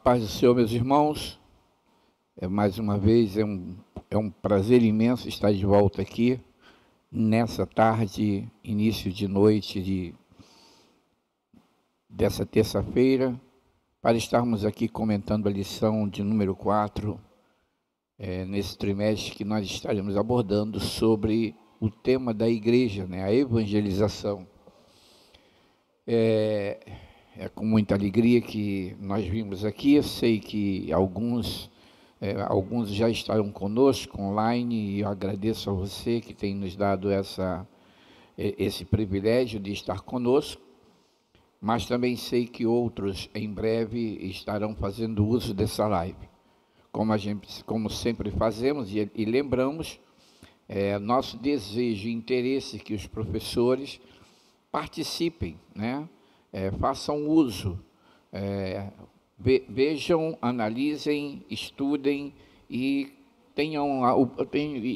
paz do Senhor, meus irmãos. Mais uma vez, é um prazer imenso estar de volta aqui, nessa tarde, início de noite dessa terça-feira, para estarmos aqui comentando a lição de número 4, nesse trimestre que nós estaremos abordando sobre o tema da igreja, né, a evangelização. É com muita alegria que nós vimos aqui. Eu sei que alguns já estarão conosco online, e eu agradeço a você que tem nos dado esse privilégio de estar conosco, mas também sei que outros em breve estarão fazendo uso dessa live. Como sempre fazemos e lembramos, nosso desejo e interesse que os professores participem, né? Façam uso, vejam, analisem, estudem e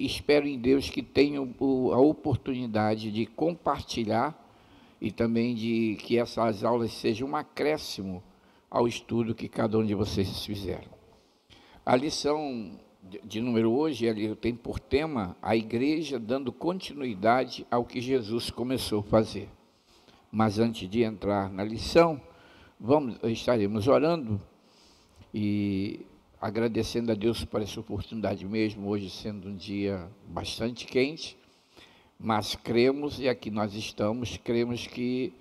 espero em Deus que tenham a oportunidade de compartilhar e também de que essas aulas sejam um acréscimo ao estudo que cada um de vocês fizeram. A lição de número hoje tem por tema a igreja dando continuidade ao que Jesus começou a fazer. Mas antes de entrar na lição, estaremos orando e agradecendo a Deus por essa oportunidade mesmo, hoje sendo um dia bastante quente, mas cremos, e aqui nós estamos, cremos que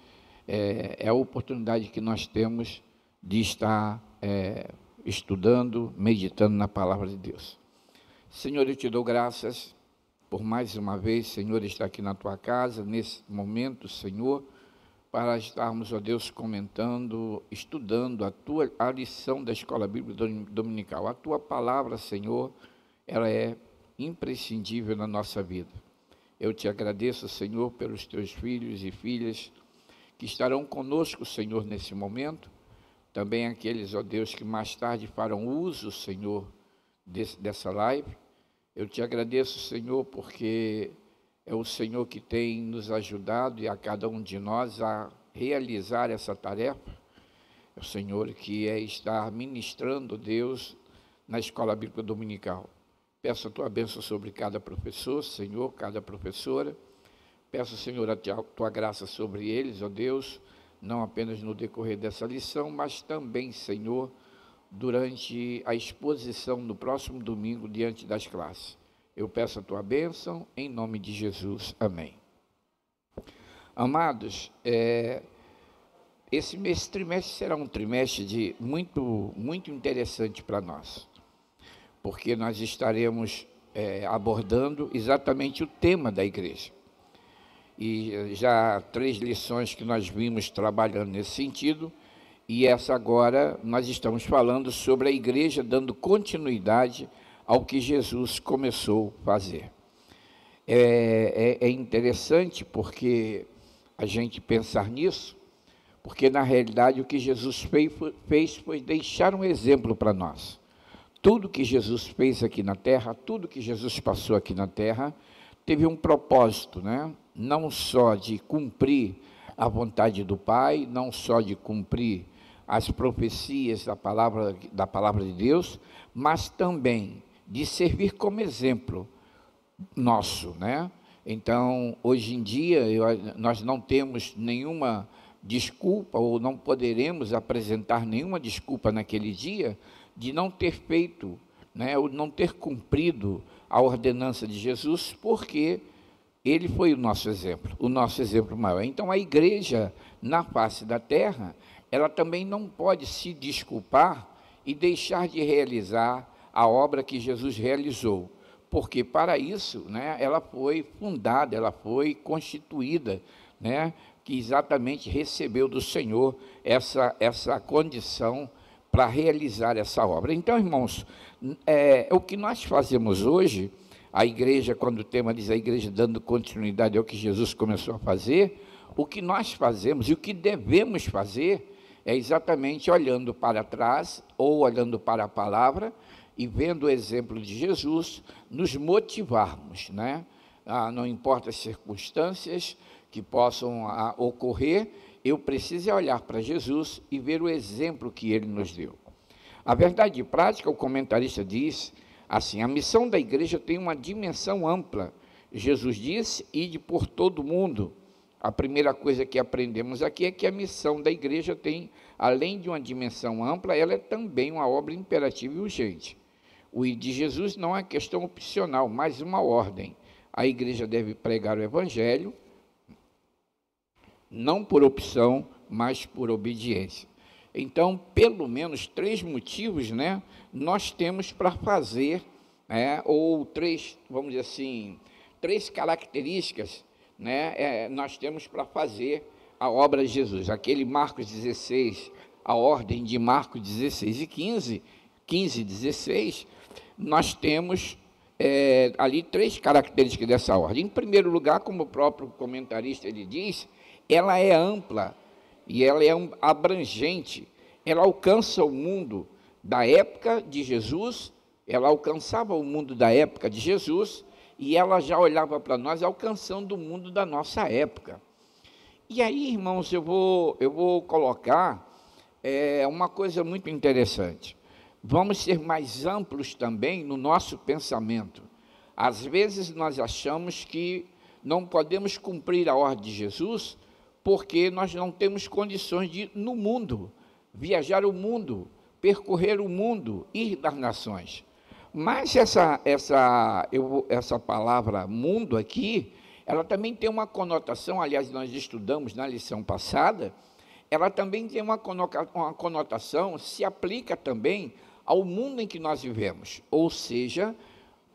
é a oportunidade que nós temos de estar estudando, meditando na palavra de Deus. Senhor, eu te dou graças por mais uma vez, Senhor, estar aqui na tua casa, nesse momento, Senhor, para estarmos, ó Deus, comentando, estudando a lição da Escola Bíblica Dominical. A tua palavra, Senhor, ela é imprescindível na nossa vida. Eu te agradeço, Senhor, pelos teus filhos e filhas que estarão conosco, Senhor, nesse momento. Também aqueles, ó Deus, que mais tarde farão uso, Senhor, dessa live. Eu te agradeço, Senhor, porque é o Senhor que tem nos ajudado e a cada um de nós a realizar essa tarefa. É o Senhor que estar ministrando, Deus, na Escola Bíblica Dominical. Peço a tua bênção sobre cada professor, Senhor, cada professora. Peço, Senhor, a tua graça sobre eles, ó Deus, não apenas no decorrer dessa lição, mas também, Senhor, durante a exposição no próximo domingo diante das classes. Eu peço a tua bênção, em nome de Jesus. Amém. Amados, esse trimestre será um trimestre muito interessante para nós, porque nós estaremos abordando exatamente o tema da igreja. E já 3 lições que nós vimos trabalhando nesse sentido, e essa agora nós estamos falando sobre a igreja dando continuidade ao que Jesus começou a fazer. É interessante porque a gente pensar nisso, porque na realidade o que Jesus fez foi deixar um exemplo para nós. Tudo que Jesus fez aqui na terra, tudo que Jesus passou aqui na terra, teve um propósito, né? Não só de cumprir a vontade do Pai, não só de cumprir as profecias da palavra de Deus, mas também de servir como exemplo nosso, né? Então, hoje em dia, nós não temos nenhuma desculpa, ou não poderemos apresentar nenhuma desculpa naquele dia, de não ter feito, né, ou não ter cumprido a ordenança de Jesus, porque ele foi o nosso exemplo maior. Então, a igreja na face da terra, ela também não pode se desculpar e deixar de realizar a obra que Jesus realizou, porque para isso, né, ela foi fundada, ela foi constituída, né, que exatamente recebeu do Senhor essa condição para realizar essa obra. Então, irmãos, o que nós fazemos hoje, a igreja, quando o tema diz a igreja dando continuidade ao que Jesus começou a fazer, o que nós fazemos e o que devemos fazer é exatamente olhando para trás ou olhando para a palavra e vendo o exemplo de Jesus, nos motivarmos, né? Não importa as circunstâncias que possam ocorrer, eu preciso olhar para Jesus e ver o exemplo que ele nos deu. A verdade prática, o comentarista diz assim: a missão da igreja tem uma dimensão ampla. Jesus disse: ide por todo mundo. A primeira coisa que aprendemos aqui é que a missão da igreja tem, além de uma dimensão ampla, ela é também uma obra imperativa e urgente. O ir de Jesus não é questão opcional, mas uma ordem. A igreja deve pregar o evangelho, não por opção, mas por obediência. Então, pelo menos 3 motivos, né, nós temos para fazer, ou 3, vamos dizer assim, 3 características, né, nós temos para fazer a obra de Jesus. Aquele Marcos 16, a ordem de Marcos 16 e 15 e 16, nós temos ali 3 características dessa ordem. Em primeiro lugar, como o próprio comentarista ele diz, ela é ampla e ela é abrangente. Ela alcança o mundo da época de Jesus, ela alcançava o mundo da época de Jesus, e ela já olhava para nós alcançando o mundo da nossa época. E aí, irmãos, eu vou colocar uma coisa muito interessante. Vamos ser mais amplos também no nosso pensamento. Às vezes nós achamos que não podemos cumprir a ordem de Jesus porque nós não temos condições de ir no mundo, viajar o mundo, percorrer o mundo, ir das nações. Mas essa palavra mundo aqui, ela também tem uma conotação, aliás, nós estudamos na lição passada, ela também tem uma conotação, se aplica também ao mundo em que nós vivemos. Ou seja,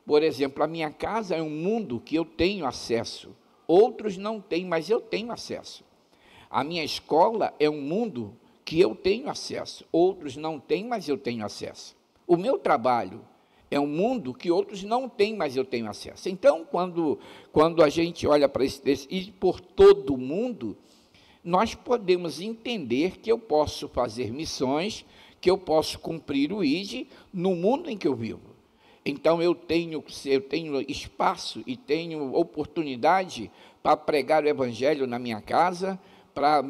por exemplo, a minha casa é um mundo que eu tenho acesso, outros não têm, mas eu tenho acesso. A minha escola é um mundo que eu tenho acesso, outros não têm, mas eu tenho acesso. O meu trabalho é um mundo que outros não têm, mas eu tenho acesso. Então, quando a gente olha para esse texto, e por todo o mundo, nós podemos entender que eu posso fazer missões, que eu posso cumprir o ID no mundo em que eu vivo. Então, eu tenho espaço e tenho oportunidade para pregar o evangelho na minha casa, para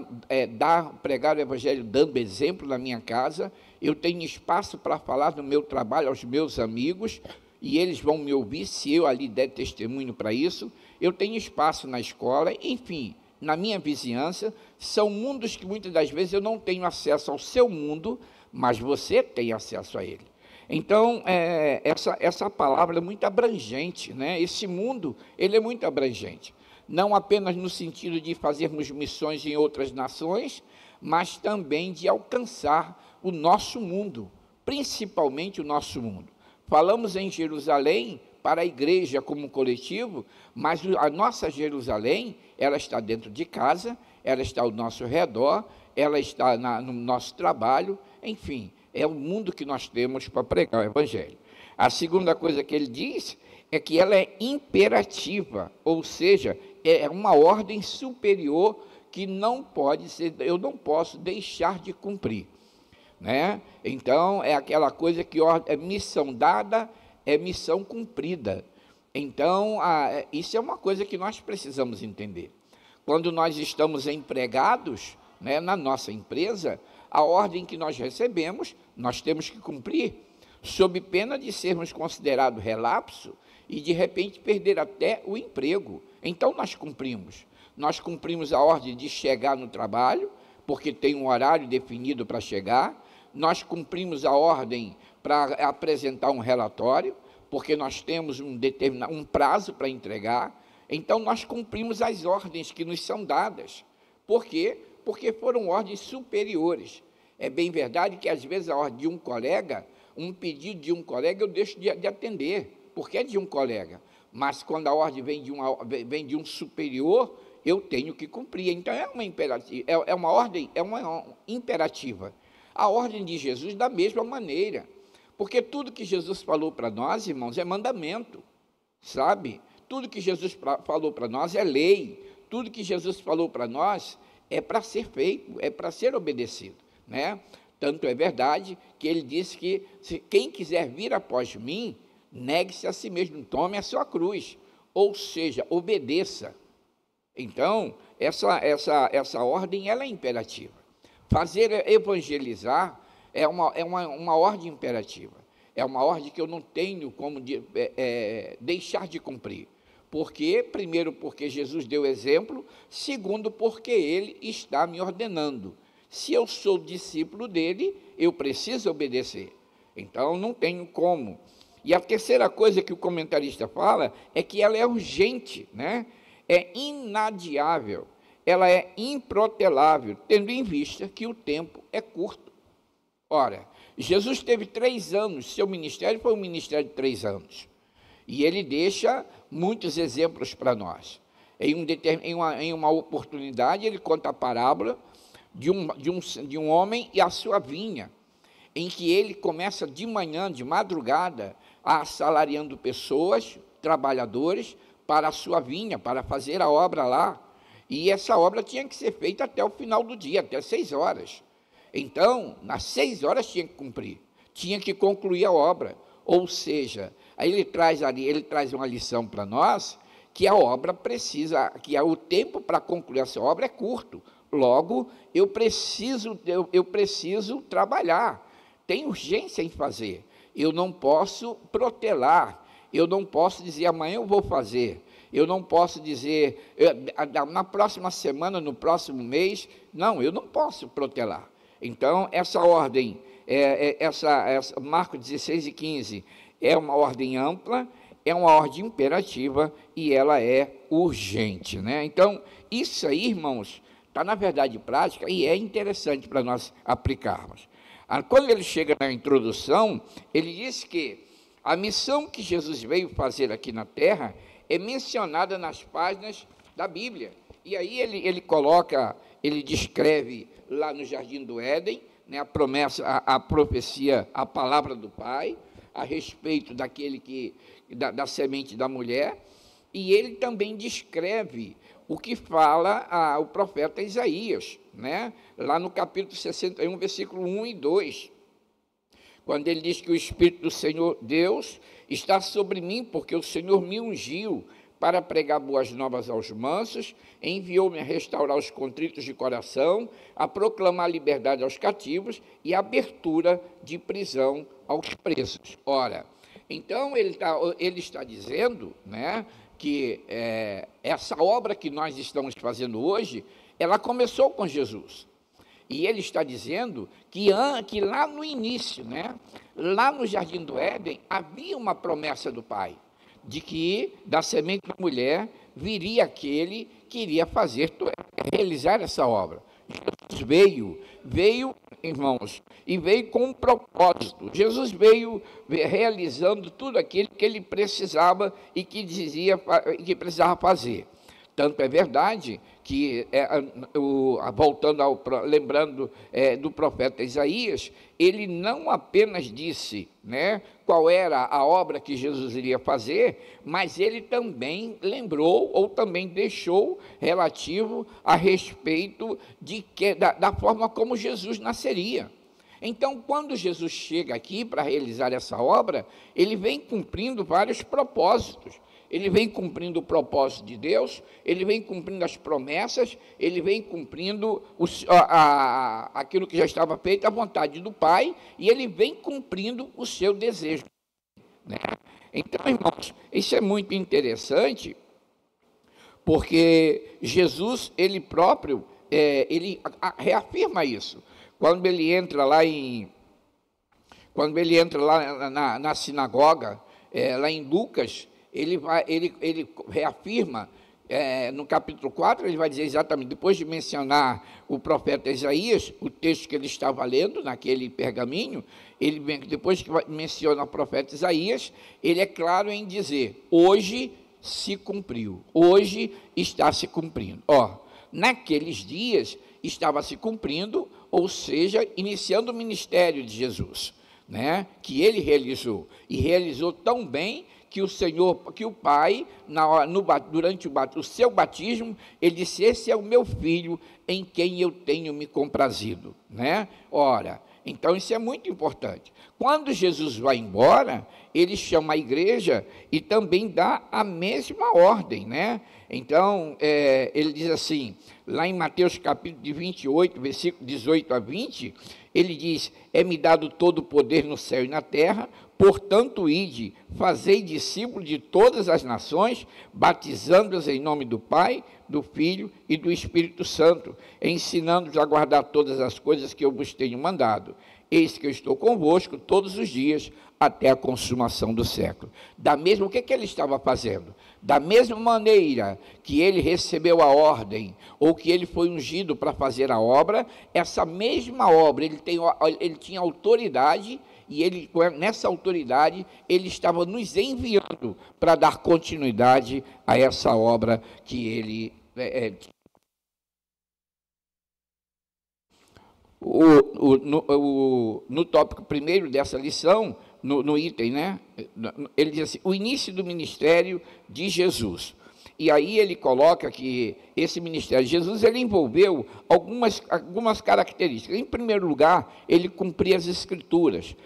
pregar o evangelho dando exemplo na minha casa. Eu tenho espaço para falar no meu trabalho aos meus amigos, e eles vão me ouvir se eu ali der testemunho para isso. Eu tenho espaço na escola, enfim, na minha vizinhança. São mundos que muitas das vezes eu não tenho acesso ao seu mundo, mas você tem acesso a ele. Então, essa palavra é muito abrangente, né? Esse mundo, ele é muito abrangente. Não apenas no sentido de fazermos missões em outras nações, mas também de alcançar o nosso mundo, principalmente o nosso mundo. Falamos em Jerusalém para a igreja como coletivo, mas a nossa Jerusalém, ela está dentro de casa, ela está ao nosso redor, ela está no nosso trabalho, enfim, é o mundo que nós temos para pregar o evangelho. A segunda coisa que ele diz é que ela é imperativa, ou seja, é uma ordem superior que não pode ser, eu não posso deixar de cumprir, né? Então, é aquela coisa que é missão dada, é missão cumprida. Então, isso é uma coisa que nós precisamos entender. Quando nós estamos empregados, né, na nossa empresa, a ordem que nós recebemos, nós temos que cumprir, sob pena de sermos considerados relapso e, de repente, perder até o emprego. Então, nós cumprimos a ordem de chegar no trabalho, porque tem um horário definido para chegar. Nós cumprimos a ordem para apresentar um relatório, porque nós temos um prazo para entregar. Então, nós cumprimos as ordens que nos são dadas. Por quê? Porque foram ordens superiores. É bem verdade que, às vezes, a ordem de um colega, um pedido de um colega, eu deixo de atender, porque é de um colega. Mas, quando a ordem vem de um superior, eu tenho que cumprir. Então, é uma ordem imperativa. A ordem de Jesus, da mesma maneira. Porque tudo que Jesus falou para nós, irmãos, é mandamento, sabe? Tudo que Jesus falou para nós é lei. Tudo que Jesus falou para nós é para ser feito, é para ser obedecido, né? Tanto é verdade que ele disse que quem quiser vir após mim, negue-se a si mesmo, tome a sua cruz, ou seja, obedeça. Então, essa ordem ela é imperativa. Evangelizar uma ordem imperativa. É uma ordem que eu não tenho como deixar de cumprir. Por quê? Primeiro, porque Jesus deu exemplo. Segundo, porque Ele está me ordenando. Se eu sou discípulo dele, eu preciso obedecer. Então, não tenho como. E a terceira coisa que o comentarista fala é que ela é urgente, né? É inadiável, ela é improtelável, tendo em vista que o tempo é curto. Ora, Jesus teve 3 anos, seu ministério foi um ministério de 3 anos. E ele deixa muitos exemplos para nós. Em uma oportunidade, ele conta a parábola de um homem e a sua vinha, em que ele começa de manhã, de madrugada, assalariando pessoas, trabalhadores, para a sua vinha, para fazer a obra lá. E essa obra tinha que ser feita até o final do dia, até 6 horas. Então, nas 6 horas tinha que cumprir, tinha que concluir a obra. Ou seja, aí ele traz uma lição para nós, que a obra precisa, que o tempo para concluir essa obra é curto. Logo, eu preciso trabalhar, tem urgência em fazer. Eu não posso protelar, eu não posso dizer amanhã eu vou fazer, eu não posso dizer na próxima semana, no próximo mês, não, eu não posso protelar. Então, essa ordem, essa Marcos 16 e 15, é uma ordem ampla, é uma ordem imperativa e ela é urgente, né? Então, isso aí, irmãos, está na verdade prática e é interessante para nós aplicarmos. Quando ele chega na introdução, ele diz que a missão que Jesus veio fazer aqui na terra é mencionada nas páginas da Bíblia. E aí ele descreve lá no Jardim do Éden, né, a promessa, a profecia, a palavra do Pai, a respeito da semente da mulher, e ele também descreve o que fala o profeta Isaías, né, lá no capítulo 61, versículo 1 e 2, quando ele diz que o Espírito do Senhor Deus está sobre mim, porque o Senhor me ungiu para pregar boas novas aos mansos, enviou-me a restaurar os contritos de coração, a proclamar liberdade aos cativos e a abertura de prisão aos presos. Ora, então ele está dizendo, né, que essa obra que nós estamos fazendo hoje, ela começou com Jesus. E ele está dizendo que lá no início, né, lá no Jardim do Éden, havia uma promessa do Pai, de que da semente da mulher viria aquele que iria realizar essa obra. Jesus veio, irmãos, e veio com um propósito. Jesus veio realizando tudo aquilo que ele precisava e que precisava fazer. Tanto é verdade que, lembrando do profeta Isaías, ele não apenas disse, né, qual era a obra que Jesus iria fazer, mas ele também lembrou, ou também deixou relativo a respeito da forma como Jesus nasceria. Então, quando Jesus chega aqui para realizar essa obra, ele vem cumprindo vários propósitos. Ele vem cumprindo o propósito de Deus, ele vem cumprindo as promessas, ele vem cumprindo aquilo que já estava feito, a vontade do Pai, e ele vem cumprindo o seu desejo, né? Então, irmãos, isso é muito interessante, porque Jesus, ele próprio, ele reafirma isso. Quando ele entra lá na sinagoga, lá em Lucas, ele reafirma, no capítulo 4, ele vai dizer exatamente, depois de mencionar o profeta Isaías, o texto que ele estava lendo naquele pergaminho, depois que menciona o profeta Isaías, ele é claro em dizer, hoje se cumpriu, hoje está se cumprindo. Naqueles dias estava se cumprindo, ou seja, iniciando o ministério de Jesus, né, que ele realizou, e realizou tão bem que o Pai, durante o seu batismo, ele disse, esse é o meu filho em quem eu tenho me comprazido, né? Ora, Então, isso é muito importante. Quando Jesus vai embora, ele chama a igreja e também dá a mesma ordem, né? Então, ele diz assim, lá em Mateus capítulo 28, versículo 18 a 20, ele diz, é-me dado todo o poder no céu e na terra, portanto, ide, fazei discípulos de todas as nações, batizando-os em nome do Pai, do Filho e do Espírito Santo, ensinando-os a guardar todas as coisas que eu vos tenho mandado. Eis que eu estou convosco todos os dias, até a consumação do século. O que ele estava fazendo? Da mesma maneira que ele recebeu a ordem, ou que ele foi ungido para fazer a obra, essa mesma obra, ele tinha autoridade, e nessa autoridade, ele estava nos enviando para dar continuidade a essa obra que ele no tópico primeiro dessa lição, no item, né? Ele diz assim, o início do ministério de Jesus. E aí ele coloca que esse ministério de Jesus, ele envolveu algumas características. Em primeiro lugar, ele cumpria as Escrituras.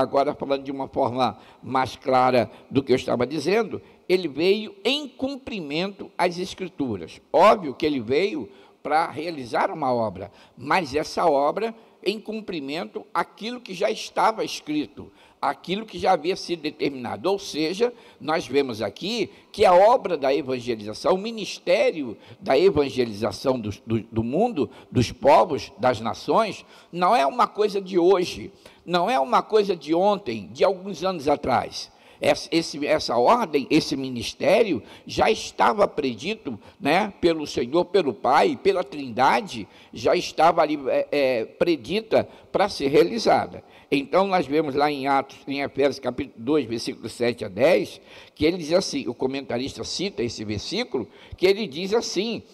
Agora falando de uma forma mais clara do que eu estava dizendo, ele veio em cumprimento às Escrituras. Óbvio que ele veio para realizar uma obra, mas essa obra em cumprimento àquilo que já estava escrito, aquilo que já havia sido determinado. Ou seja, nós vemos aqui que a obra da evangelização, o ministério da evangelização do mundo, dos povos, das nações, não é uma coisa de hoje, não é uma coisa de ontem, de alguns anos atrás. Essa ordem, esse ministério, já estava predito, né, pelo Senhor, pelo Pai, pela Trindade, já estava ali predita para ser realizada. Então, nós vemos lá em Efésios capítulo 2, versículos 7 a 10, que ele diz assim, o comentarista cita esse versículo, que ele diz assim,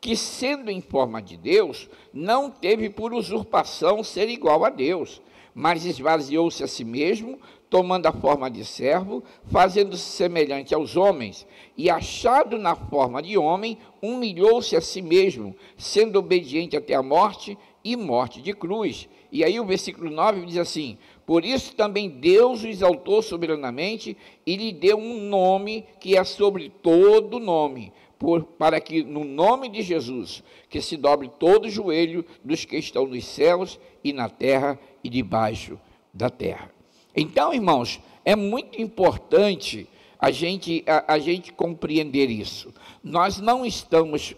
que sendo em forma de Deus, não teve por usurpação ser igual a Deus, mas esvaziou-se a si mesmo, tomando a forma de servo, fazendo-se semelhante aos homens, e achado na forma de homem, humilhou-se a si mesmo, sendo obediente até a morte, e morte de cruz. E aí o versículo 9 diz assim, por isso também Deus o exaltou soberanamente, e lhe deu um nome que é sobre todo nome, para que no nome de Jesus, que se dobre todo o joelho dos que estão nos céus, e na terra, e debaixo da terra. Então, irmãos, é muito importante a gente compreender isso. Nós não estamos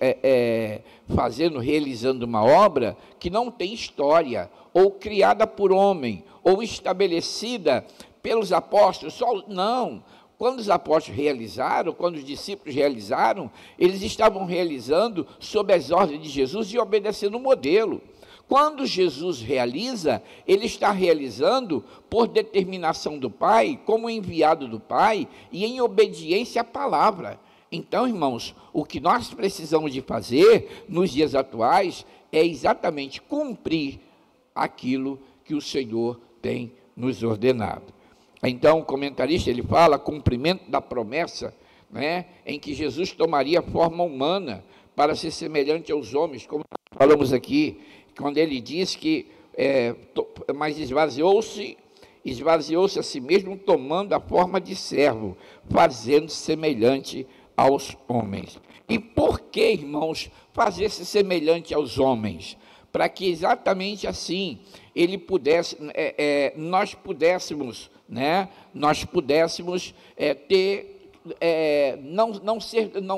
realizando uma obra que não tem história, ou criada por homem, ou estabelecida pelos apóstolos. Não. Quando os apóstolos realizaram, quando os discípulos realizaram, eles estavam realizando sob as ordens de Jesus e obedecendo o modelo. Quando Jesus realiza, ele está realizando por determinação do Pai, como enviado do Pai, e em obediência à palavra. Então, irmãos, o que nós precisamos de fazer nos dias atuais é exatamente cumprir aquilo que o Senhor tem nos ordenado. Então, o comentarista, ele fala, cumprimento da promessa, né, em que Jesus tomaria forma humana para ser semelhante aos homens, como falamos aqui, quando ele diz que, mas esvaziou-se a si mesmo, tomando a forma de servo, fazendo-se semelhante aos homens. E por que, irmãos, fazer-se semelhante aos homens? Para que exatamente assim ele pudesse, nós pudéssemos ter,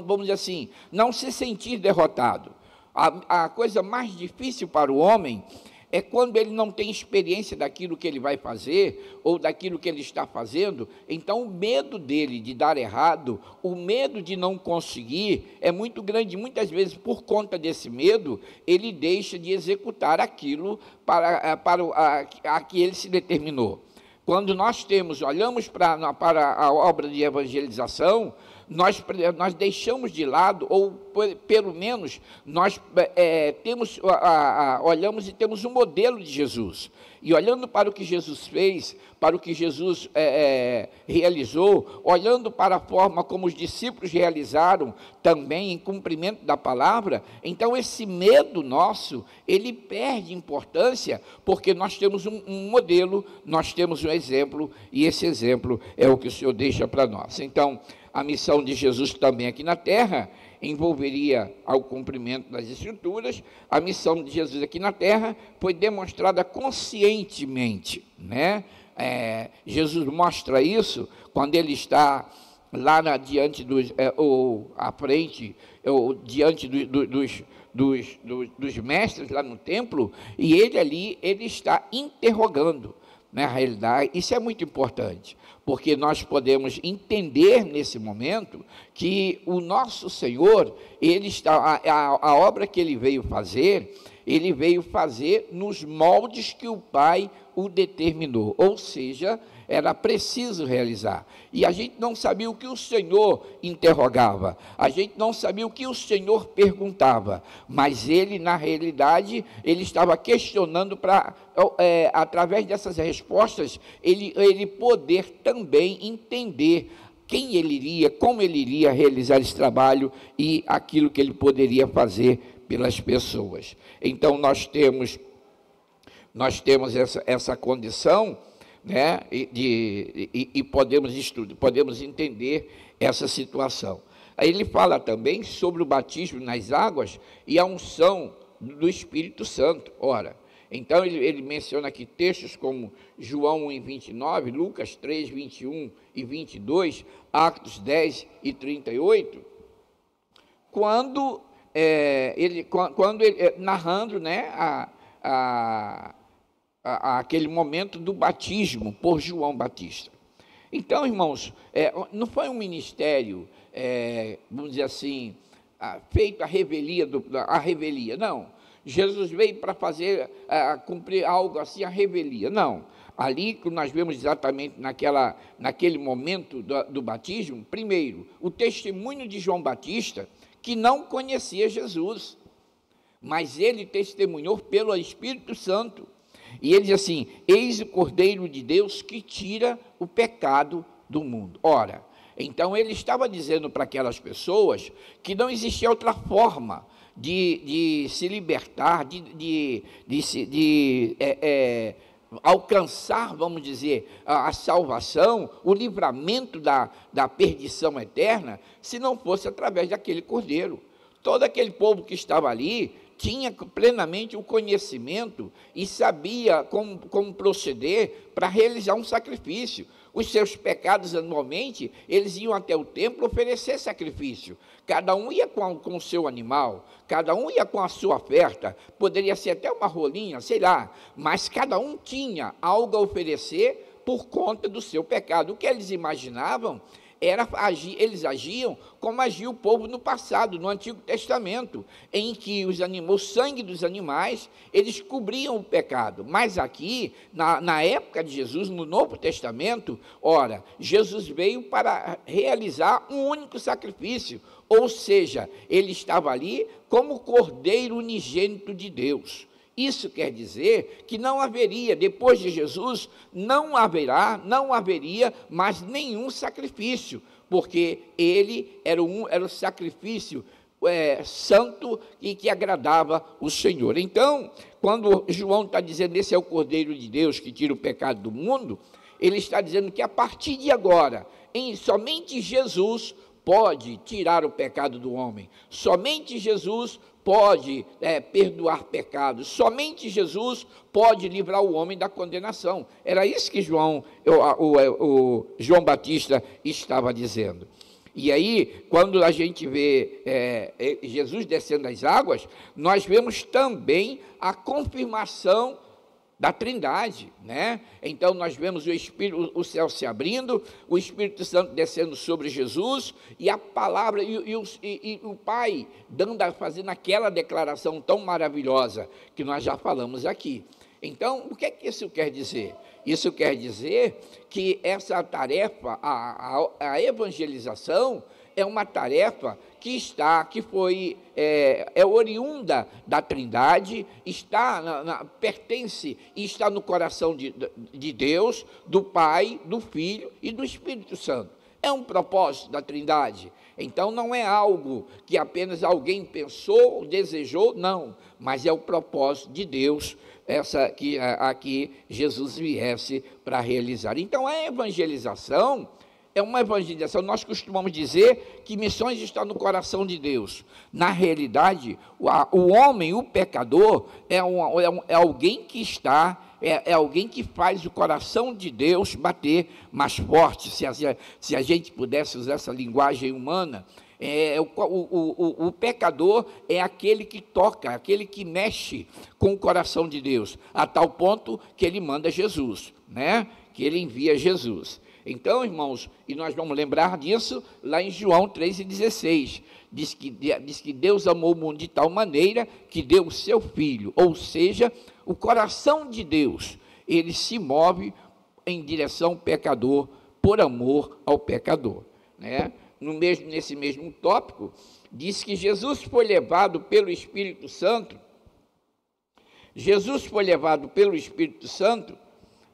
vamos dizer assim, não se sentir derrotado. A coisa mais difícil para o homem é quando ele não tem experiência daquilo que ele vai fazer, ou daquilo que ele está fazendo. Então, o medo dele de dar errado, o medo de não conseguir, é muito grande. Muitas vezes, por conta desse medo, ele deixa de executar aquilo a que ele se determinou. Quando nós olhamos para a obra de evangelização, nós deixamos de lado, ou pelo menos nós olhamos e temos um modelo de Jesus. E olhando para o que Jesus fez, para o que Jesus realizou, olhando para a forma como os discípulos realizaram também em cumprimento da palavra, então esse medo nosso, ele perde importância, porque nós temos um modelo, nós temos um exemplo, e esse exemplo é o que o Senhor deixa para nós. Então, a missão de Jesus também aqui na terra envolveria ao cumprimento das Escrituras. A missão de Jesus aqui na terra foi demonstrada conscientemente, né? Jesus mostra isso quando ele está lá diante dos, ou à frente, ou diante dos mestres lá no templo, e ele está interrogando. Na realidade, isso é muito importante, porque nós podemos entender nesse momento que o nosso Senhor, a obra que ele veio fazer nos moldes que o Pai o determinou, ou seja, era preciso realizar. E a gente não sabia o que o Senhor interrogava, a gente não sabia o que o Senhor perguntava, mas ele, na realidade, ele estava questionando para, através dessas respostas, ele poder também entender quem ele iria, como ele iria realizar esse trabalho e aquilo que ele poderia fazer pelas pessoas. Então, nós temos essa condição, né, e podemos entender essa situação. Aí ele fala também sobre o batismo nas águas e a unção do Espírito Santo. Ora, então ele menciona aqui textos como João 1:29, Lucas 3:21 e 22, Atos 10:38, quando ele narrando, né, aquele momento do batismo por João Batista. Então, irmãos, não foi um ministério, vamos dizer assim, feito a revelia, não. Jesus veio para fazer, cumprir algo assim, a revelia, não. Ali que nós vemos exatamente naquele momento do batismo, primeiro, o testemunho de João Batista, que não conhecia Jesus, mas ele testemunhou pelo Espírito Santo. E ele diz assim: eis o Cordeiro de Deus que tira o pecado do mundo. Ora, então ele estava dizendo para aquelas pessoas que não existia outra forma de se libertar, de alcançar, vamos dizer, a salvação, o livramento da perdição eterna, se não fosse através daquele Cordeiro. Todo aquele povo que estava ali tinha plenamente o conhecimento e sabia como proceder para realizar um sacrifício. Os seus pecados, anualmente, eles iam até o templo oferecer sacrifício. Cada um ia com o seu animal, cada um ia com a sua oferta, poderia ser até uma rolinha, sei lá, mas cada um tinha algo a oferecer por conta do seu pecado. O que eles imaginavam eles agiam como agia o povo no passado, no Antigo Testamento, em que o sangue dos animais, eles cobriam o pecado. Mas aqui, na época de Jesus, no Novo Testamento, ora, Jesus veio para realizar um único sacrifício, ou seja, ele estava ali como Cordeiro unigênito de Deus. Isso quer dizer que não haveria, depois de Jesus, não haveria mais nenhum sacrifício, porque ele era o sacrifício santo e que agradava o Senhor. Então, quando João está dizendo esse é o Cordeiro de Deus que tira o pecado do mundo, ele está dizendo que a partir de agora, somente Jesus pode tirar o pecado do homem, somente Jesus pode perdoar pecados, somente Jesus pode livrar o homem da condenação. Era isso que João Batista estava dizendo. E aí, quando a gente vê Jesus descendo das águas, nós vemos também a confirmação da Trindade, né? Então nós vemos o céu se abrindo, o Espírito Santo descendo sobre Jesus, e a palavra, e o Pai fazendo aquela declaração tão maravilhosa que nós já falamos aqui. Então, o que é que isso quer dizer? Isso quer dizer que essa tarefa, a evangelização, é uma tarefa que foi oriunda da Trindade, pertence e está no coração de Deus, do Pai, do Filho e do Espírito Santo. É um propósito da Trindade. Então, não é algo que apenas alguém pensou, desejou, não, mas é o propósito de Deus, que aqui Jesus viesse para realizar. Então, a evangelização é uma evangelização. Nós costumamos dizer que missões estão no coração de Deus. Na realidade, o homem, o pecador, é alguém que é alguém que faz o coração de Deus bater mais forte. Se a gente pudesse usar essa linguagem humana, o pecador é aquele que toca, aquele que mexe com o coração de Deus, a tal ponto que ele manda Jesus, né? Que ele envia Jesus. Então, irmãos, e nós vamos lembrar disso lá em João 3,16, diz que Deus amou o mundo de tal maneira que deu o seu Filho, ou seja, o coração de Deus, ele se move em direção ao pecador, por amor ao pecador, né? Nesse mesmo tópico, diz que Jesus foi levado pelo Espírito Santo,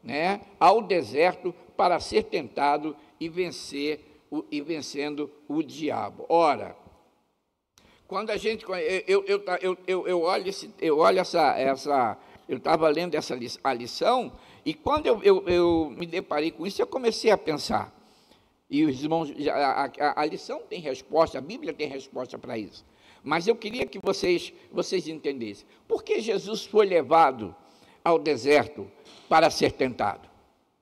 né, ao deserto para ser tentado e vencendo o diabo. Ora, quando a gente, eu olho eu estava lendo a lição, e quando eu me deparei com isso, eu comecei a pensar, e os irmãos, a lição tem resposta, a Bíblia tem resposta para isso, mas eu queria que vocês entendessem, por que Jesus foi levado ao deserto para ser tentado,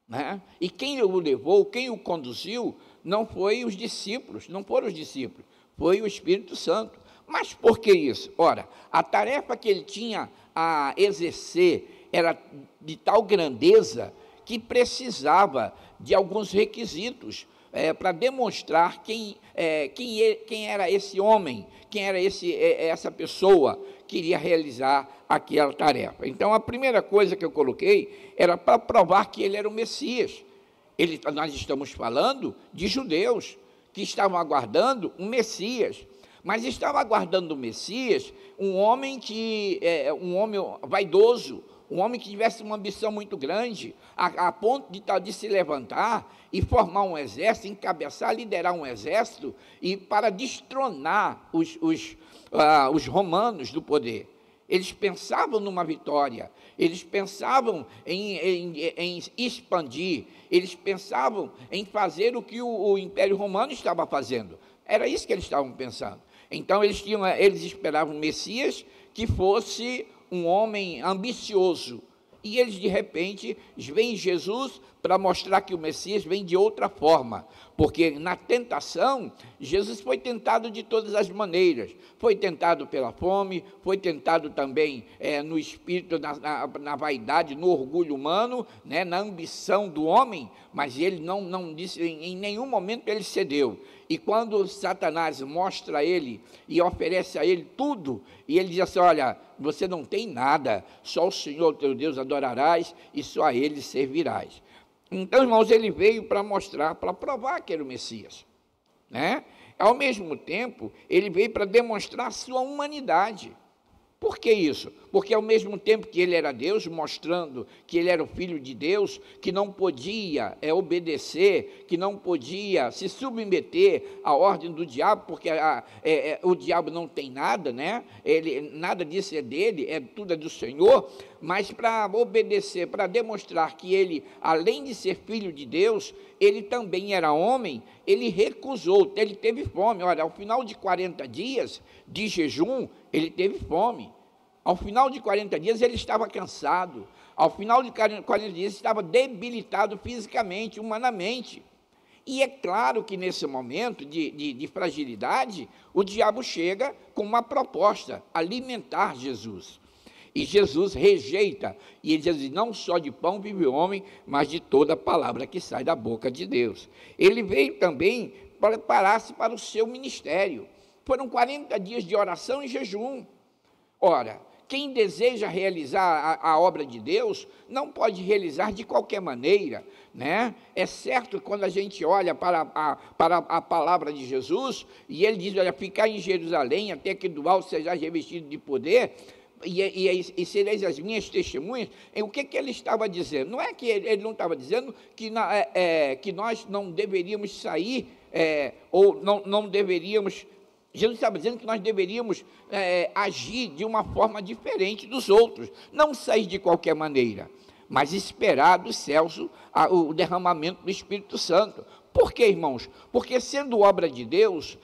né? E quem o levou, quem o conduziu, não foram os discípulos, foi o Espírito Santo. Mas por que isso? Ora, a tarefa que ele tinha a exercer era de tal grandeza que precisava de alguns requisitos para demonstrar quem era esse homem, quem era essa pessoa que iria realizar aquela tarefa. Então, a primeira coisa que eu coloquei era para provar que ele era o Messias. Nós estamos falando de judeus que estavam aguardando um Messias, mas estava aguardando o Messias, um homem vaidoso, um homem que tivesse uma ambição muito grande, a ponto de se levantar e formar um exército, encabeçar, liderar um exército, e para destronar os romanos do poder. Eles pensavam numa vitória, eles pensavam em expandir, eles pensavam em fazer o que o Império Romano estava fazendo. Era isso que eles estavam pensando. Então, eles esperavam um Messias que fosse um homem ambicioso. E eles, de repente, veem Jesus para mostrar que o Messias vem de outra forma. Porque na tentação, Jesus foi tentado de todas as maneiras. Foi tentado pela fome, foi tentado também no espírito, na vaidade, no orgulho humano, né, na ambição do homem, mas ele não disse, em nenhum momento ele cedeu. E quando Satanás mostra a ele e oferece a ele tudo, e ele diz assim, olha, você não tem nada, só o Senhor teu Deus adorarás e só a ele servirás. Então, irmãos, ele veio para mostrar, para provar que era o Messias, né? Ao mesmo tempo, ele veio para demonstrar a sua humanidade. Por que isso? Porque ao mesmo tempo que ele era Deus, mostrando que ele era o Filho de Deus, que não podia obedecer, que não podia se submeter à ordem do diabo, porque o diabo não tem nada, né? Nada disso é dele, tudo é do Senhor, mas para obedecer, para demonstrar que ele, além de ser Filho de Deus, ele também era homem, ele recusou, ele teve fome. Olha, ao final de 40 dias de jejum, ele teve fome. Ao final de 40 dias, ele estava cansado. Ao final de 40 dias, estava debilitado fisicamente, humanamente. E é claro que nesse momento de fragilidade, o diabo chega com uma proposta, alimentar Jesus. E Jesus rejeita, e ele diz, não só de pão vive o homem, mas de toda palavra que sai da boca de Deus. Ele veio também preparar-se para o seu ministério. Foram 40 dias de oração e jejum. Ora, quem deseja realizar a obra de Deus, não pode realizar de qualquer maneira, né? É certo que quando a gente olha para a palavra de Jesus, e ele diz, olha, ficar em Jerusalém, até que do alto seja revestido de poder, e sereis as minhas testemunhas. O que ele estava dizendo? Não é que ele não estava dizendo que nós não deveríamos sair, ou não deveríamos... Jesus estava dizendo que nós deveríamos agir de uma forma diferente dos outros, não sair de qualquer maneira, mas esperar dos céus o derramamento do Espírito Santo. Por quê, irmãos? Porque sendo obra de Deus,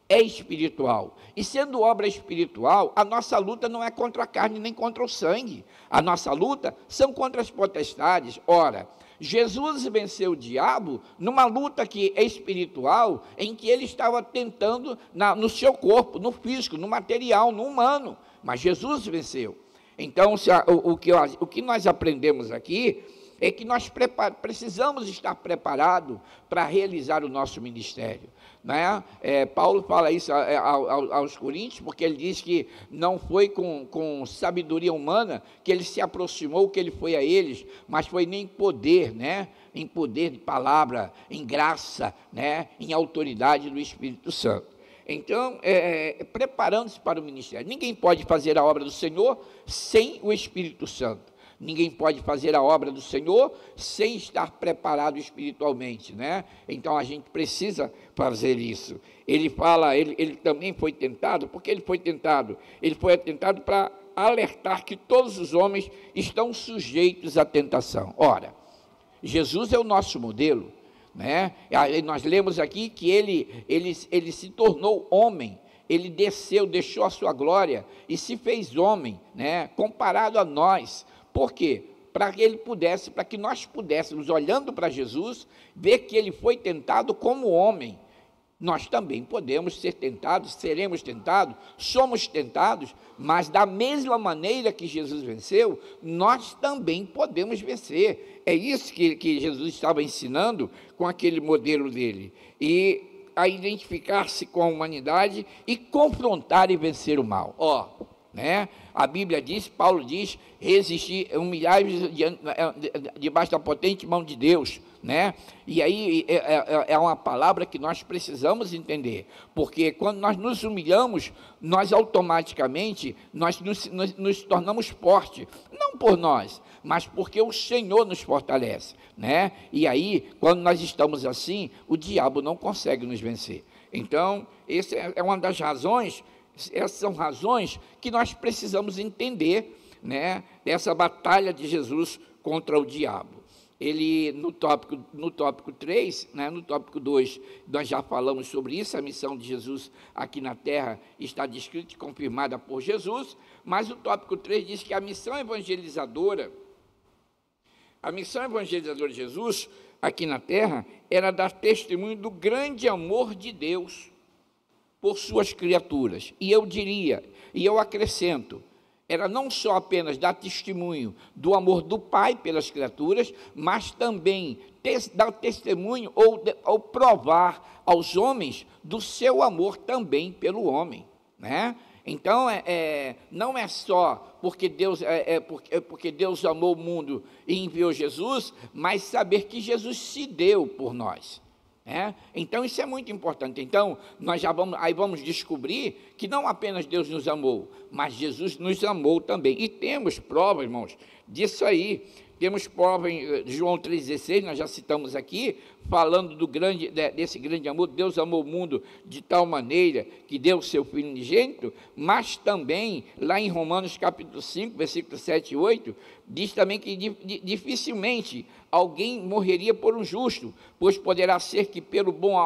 é espiritual, e sendo obra espiritual, a nossa luta não é contra a carne nem contra o sangue, a nossa luta são contra as potestades. Ora, Jesus venceu o diabo numa luta que é espiritual, em que ele estava tentando no seu corpo, no físico, no material, no humano, mas Jesus venceu. Então, o que nós aprendemos aqui é que nós precisamos estar preparados para realizar o nosso ministério, né? Paulo fala isso aos Coríntios, porque ele diz que não foi com sabedoria humana que ele se aproximou, que ele foi a eles, mas foi em poder, né? Em poder de palavra, em graça, né? Em autoridade do Espírito Santo. Então, preparando-se para o ministério. Ninguém pode fazer a obra do Senhor sem o Espírito Santo. Ninguém pode fazer a obra do Senhor sem estar preparado espiritualmente, né? Então a gente precisa fazer isso. Ele fala, ele também foi tentado, porque ele foi tentado? Ele foi tentado para alertar que todos os homens estão sujeitos à tentação. Ora, Jesus é o nosso modelo, né? Nós lemos aqui que ele se tornou homem. Ele desceu, deixou a sua glória e se fez homem, né? Comparado a nós. Por quê? Para que nós pudéssemos, olhando para Jesus, ver que ele foi tentado como homem. Nós também podemos ser tentados, seremos tentados, somos tentados, mas da mesma maneira que Jesus venceu, nós também podemos vencer. É isso que Jesus estava ensinando com aquele modelo dele. E a identificar-se com a humanidade e confrontar e vencer o mal. Né? A Bíblia diz, Paulo diz, resistir, humilhar-vos debaixo da potente mão de Deus, né? E aí é uma palavra que nós precisamos entender, porque quando nós nos humilhamos, nós automaticamente nos tornamos fortes, não por nós, mas porque o Senhor nos fortalece, né? E aí, quando nós estamos assim, o diabo não consegue nos vencer. Então, essa é uma das razões. Essas são razões que nós precisamos entender, né, dessa batalha de Jesus contra o diabo. Ele, no tópico 3, né, no tópico 2, nós já falamos sobre isso, a missão de Jesus aqui na terra está descrita e confirmada por Jesus, mas o tópico 3 diz que a missão evangelizadora de Jesus aqui na terra era dar testemunho do grande amor de Deus por suas criaturas. E eu diria, e eu acrescento, era não só apenas dar testemunho do amor do Pai pelas criaturas, mas também dar testemunho ou provar aos homens do seu amor também pelo homem, né? Então, não é só porque Deus amou o mundo e enviou Jesus, mas saber que Jesus se deu por nós. Então isso é muito importante. Então nós vamos descobrir que não apenas Deus nos amou, mas Jesus nos amou também, e temos prova, irmãos, disso aí. Temos prova em João 3,16, nós já citamos aqui, falando desse grande amor. Deus amou o mundo de tal maneira que deu o seu Filho unigênito, mas também, lá em Romanos capítulo 5, versículos 7 e 8, diz também que dificilmente alguém morreria por um justo, pois poderá ser que pelo bom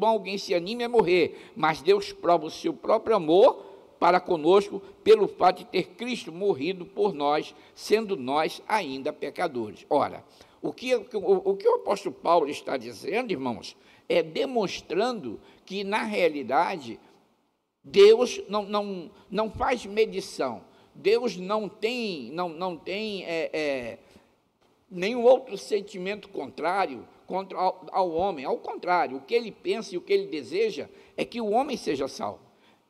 alguém se anime a morrer, mas Deus prova o seu próprio amor para conosco, pelo fato de ter Cristo morrido por nós, sendo nós ainda pecadores. Ora, o que o apóstolo Paulo está dizendo, irmãos, é demonstrando que, na realidade, Deus não faz medição, Deus não tem nenhum outro sentimento contrário ao homem. Ao contrário, o que ele pensa e o que ele deseja é que o homem seja salvo.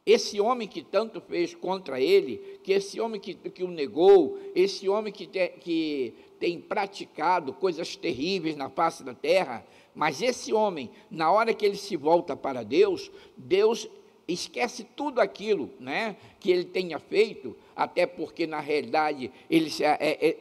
esse homem que tanto fez contra ele, que esse homem que o negou, esse homem que tem praticado coisas terríveis na face da terra, mas esse homem, na hora que ele se volta para Deus, Deus esquece tudo aquilo, né, que ele tenha feito, até porque na realidade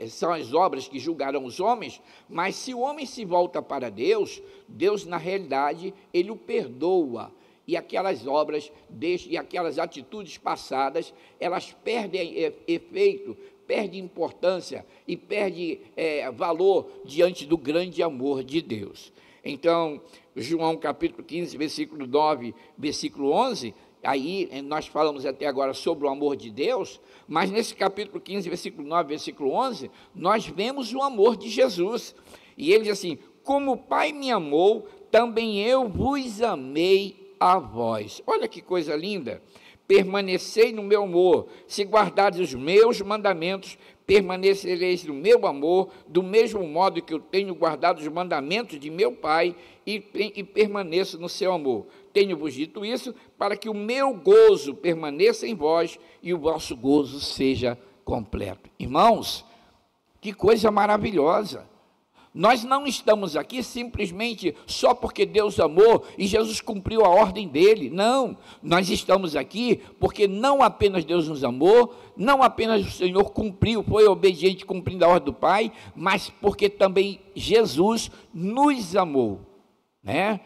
são as obras que julgarão os homens, mas se o homem se volta para Deus, Deus na realidade ele o perdoa, e aquelas obras e aquelas atitudes passadas, elas perdem efeito, perdem importância e perdem valor diante do grande amor de Deus. Então, João capítulo 15, versículo 9, versículo 11, aí nós falamos até agora sobre o amor de Deus, mas nesse capítulo 15, versículo 9, versículo 11, nós vemos o amor de Jesus. E ele diz assim: como o Pai me amou, também eu vos amei a vós. Olha que coisa linda. Permanecei no meu amor, se guardardes os meus mandamentos, permanecereis no meu amor, do mesmo modo que eu tenho guardado os mandamentos de meu Pai e permaneço no seu amor. Tenho-vos dito isso para que o meu gozo permaneça em vós e o vosso gozo seja completo. Irmãos, que coisa maravilhosa! Nós não estamos aqui simplesmente só porque Deus amou e Jesus cumpriu a ordem dele. Não, nós estamos aqui porque não apenas Deus nos amou, não apenas o Senhor cumpriu, foi obediente cumprindo a ordem do Pai, mas porque também Jesus nos amou, né?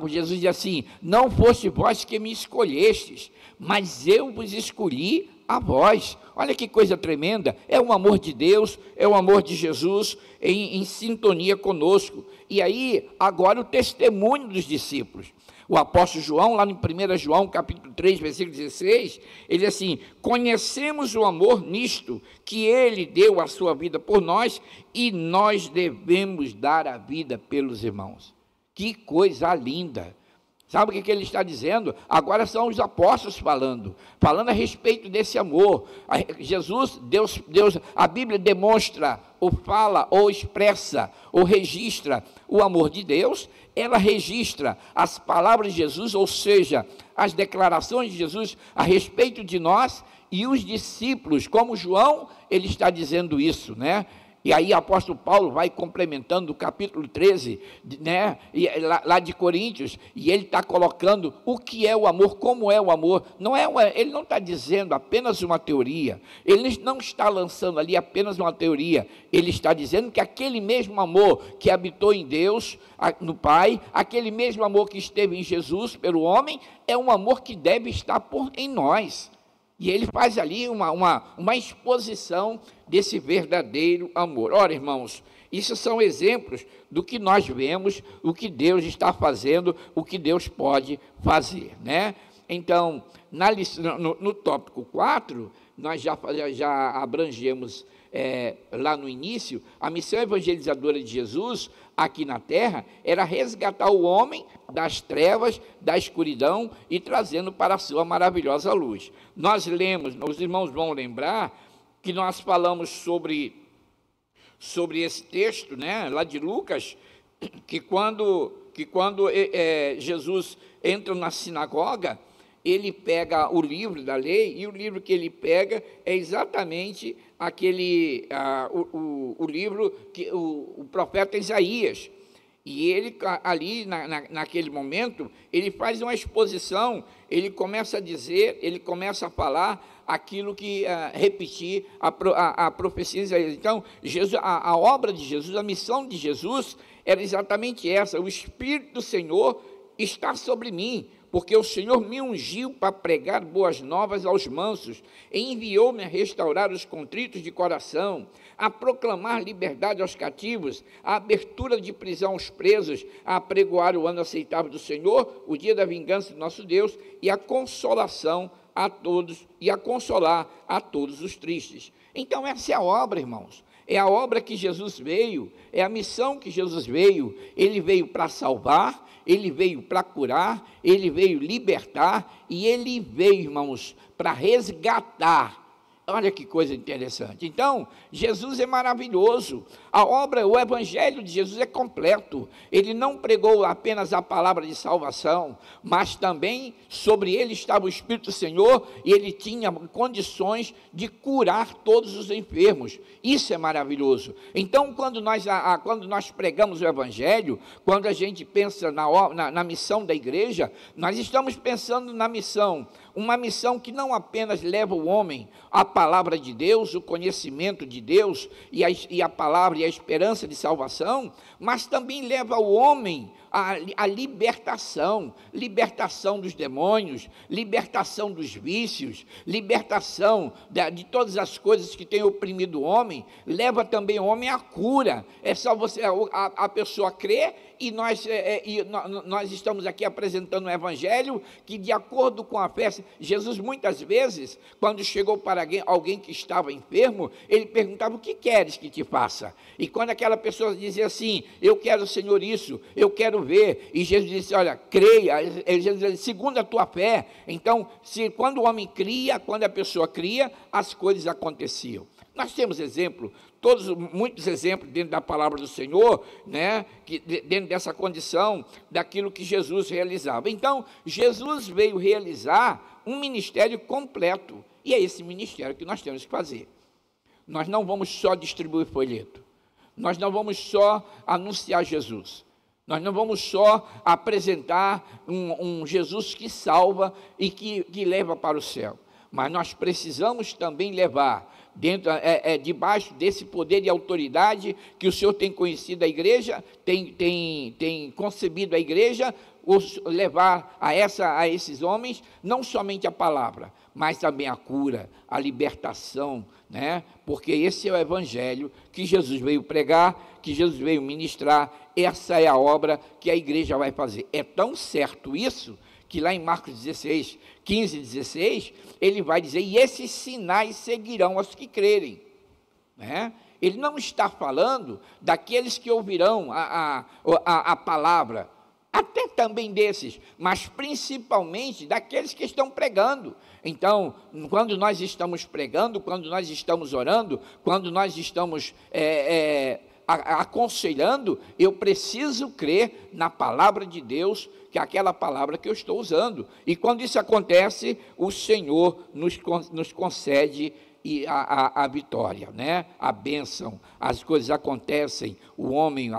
Jesus diz assim: não foste vós que me escolhestes, mas eu vos escolhi a vós. Olha que coisa tremenda, é o amor de Deus, é o amor de Jesus em sintonia conosco. E aí, agora o testemunho dos discípulos. O apóstolo João, lá no 1 João, capítulo 3, versículo 16, ele diz assim: conhecemos o amor nisto, que ele deu a sua vida por nós, e nós devemos dar a vida pelos irmãos. Que coisa linda! Sabe o que ele está dizendo? Agora são os apóstolos falando a respeito desse amor. Jesus, Deus, a Bíblia demonstra, ou fala, ou expressa, ou registra o amor de Deus. Ela registra as palavras de Jesus, ou seja, as declarações de Jesus a respeito de nós, e os discípulos, como João, ele está dizendo isso, né? E aí o apóstolo Paulo vai complementando o capítulo 13, né, lá de Coríntios, e ele está colocando o que é o amor, como é o amor. Ele não está dizendo apenas uma teoria, ele não está lançando ali apenas uma teoria, ele está dizendo que aquele mesmo amor que habitou em Deus, no Pai, aquele mesmo amor que esteve em Jesus pelo homem, é um amor que deve estar em nós. E ele faz ali uma exposição desse verdadeiro amor. Ora, irmãos, isso são exemplos do que nós vemos, o que Deus está fazendo, o que Deus pode fazer, né? Então, no tópico 4, nós já abrangemos lá no início, a missão evangelizadora de Jesus aqui na terra era resgatar o homem das trevas, da escuridão e trazendo para a sua maravilhosa luz. Nós lemos, os irmãos vão lembrar que nós falamos sobre esse texto, né, lá de Lucas, que quando Jesus entra na sinagoga, ele pega o livro da lei, e o livro que ele pega é exatamente o livro que o profeta Isaías. E ele ali, naquele momento, ele faz uma exposição, ele começa a dizer, ele começa a falar aquilo que, repetir a profecia de Isaías. Então, a obra de Jesus, a missão de Jesus era exatamente essa: o Espírito do Senhor está sobre mim, porque o Senhor me ungiu para pregar boas novas aos mansos, e enviou-me a restaurar os contritos de coração, a proclamar liberdade aos cativos, a abertura de prisão aos presos, a apregoar o ano aceitável do Senhor, o dia da vingança do nosso Deus, e a consolação a todos, e a consolar a todos os tristes. Então essa é a obra, irmãos. É a obra que Jesus veio, é a missão que Jesus veio. Ele veio para salvar, ele veio para curar, ele veio libertar, e ele veio, irmãos, para resgatar. Olha que coisa interessante. Então, Jesus é maravilhoso. A obra, o evangelho de Jesus é completo. Ele não pregou apenas a palavra de salvação, mas também sobre ele estava o Espírito do Senhor e ele tinha condições de curar todos os enfermos. Isso é maravilhoso. Então, quando nós pregamos o evangelho, quando a gente pensa na missão da igreja, nós estamos pensando na missão, uma missão que não apenas leva o homem à palavra de Deus, o conhecimento de Deus e a palavra e a esperança de salvação, mas também leva o homem à libertação dos demônios, libertação dos vícios, libertação de todas as coisas que têm oprimido o homem, leva também o homem à cura. É só a pessoa crer, e nós estamos aqui apresentando um evangelho que, de acordo com a fé, Jesus muitas vezes, quando chegou para alguém que estava enfermo, ele perguntava: o que queres que te faça? E quando aquela pessoa dizia assim: eu quero, Senhor, isso, eu quero ver, e Jesus disse: olha, creia. Jesus disse: segundo a tua fé. Então, quando o homem cria, quando a pessoa cria, as coisas aconteciam. Nós temos muitos exemplos dentro da palavra do Senhor, né, dentro dessa condição, daquilo que Jesus realizava. Então, Jesus veio realizar um ministério completo, e é esse ministério que nós temos que fazer. Nós não vamos só distribuir folheto, nós não vamos só anunciar Jesus, nós não vamos só apresentar um Jesus que salva e que leva para o céu, mas nós precisamos também levar, debaixo desse poder e autoridade que o Senhor tem conhecido a igreja, tem concebido a igreja, levar a esses homens não somente a palavra, mas também a cura, a libertação, né? Porque esse é o evangelho que Jesus veio pregar, que Jesus veio ministrar. Essa é a obra que a igreja vai fazer. É tão certo isso, que lá em Marcos 16, 15 e 16, ele vai dizer: e esses sinais seguirão aos que crerem, né? Ele não está falando daqueles que ouvirão a palavra, até também desses, mas principalmente daqueles que estão pregando. Então, quando nós estamos pregando, quando nós estamos orando, quando nós estamos aconselhando, eu preciso crer na palavra de Deus, que é aquela palavra que eu estou usando. E quando isso acontece, o Senhor nos concede a vitória, né? A bênção, as coisas acontecem, o homem,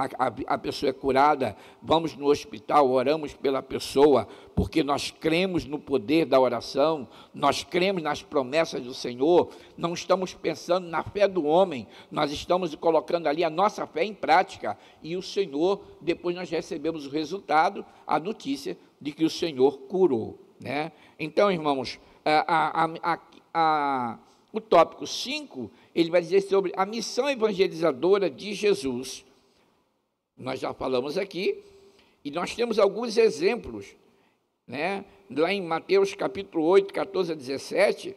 a pessoa é curada, vamos no hospital, oramos pela pessoa, porque nós cremos no poder da oração, nós cremos nas promessas do Senhor, não estamos pensando na fé do homem, nós estamos colocando ali a nossa fé em prática, e o Senhor, depois nós recebemos o resultado, a notícia de que o Senhor curou, né? Então, irmãos, o tópico 5, ele vai dizer sobre a missão evangelizadora de Jesus. Nós já falamos aqui, e nós temos alguns exemplos, né? Lá em Mateus capítulo 8, 14 a 17,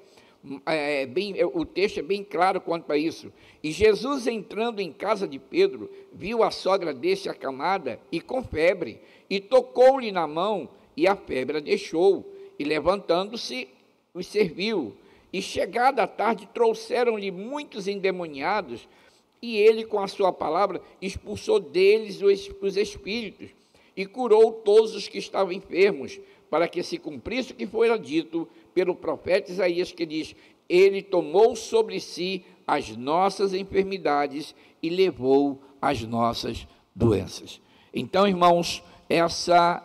o texto é bem claro quanto a isso. E Jesus, entrando em casa de Pedro, viu a sogra deste acamada e com febre, e tocou-lhe na mão, e a febre a deixou, e levantando-se, os serviu. E chegada a tarde, trouxeram-lhe muitos endemoniados, e ele, com a sua palavra, expulsou deles os espíritos, e curou todos os que estavam enfermos, para que se cumprisse o que fora dito pelo profeta Isaías, que diz: ele tomou sobre si as nossas enfermidades e levou as nossas doenças. Então, irmãos, essa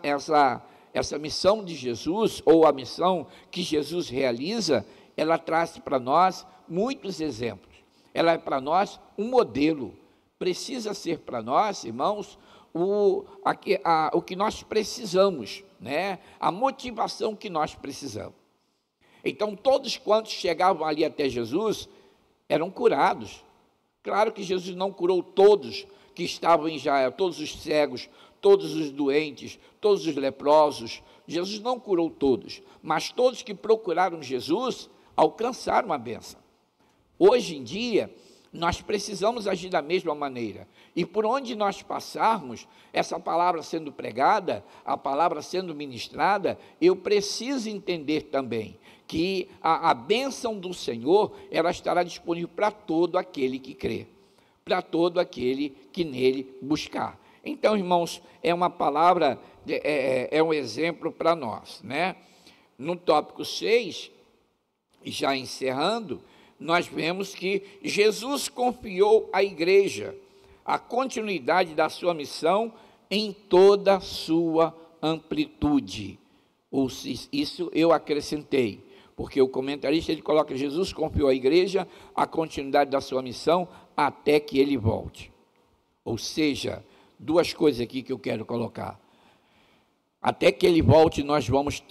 missão de Jesus, ou a missão que Jesus realiza, ela traz para nós muitos exemplos, ela é para nós um modelo, precisa ser para nós, irmãos, o que nós precisamos, né? A motivação que nós precisamos. Então, todos quantos chegavam ali até Jesus, eram curados. Claro que Jesus não curou todos que estavam em Israel, todos os cegos, todos os doentes, todos os leprosos, Jesus não curou todos, mas todos que procuraram Jesus, alcançaram a bênção. Hoje em dia, Nós precisamos agir da mesma maneira. E por onde nós passarmos, essa palavra sendo pregada, a palavra sendo ministrada, eu preciso entender também que a bênção do Senhor, ela estará disponível para todo aquele que crê, para todo aquele que nele buscar. Então, irmãos, é uma palavra, é um exemplo para nós, né? No tópico 6, já encerrando, nós vemos que Jesus confiou à igreja a continuidade da sua missão em toda a sua amplitude. Isso eu acrescentei, porque o comentarista ele coloca: Jesus confiou à igreja a continuidade da sua missão até que ele volte. Ou seja, duas coisas aqui que eu quero colocar. Até que ele volte, nós vamos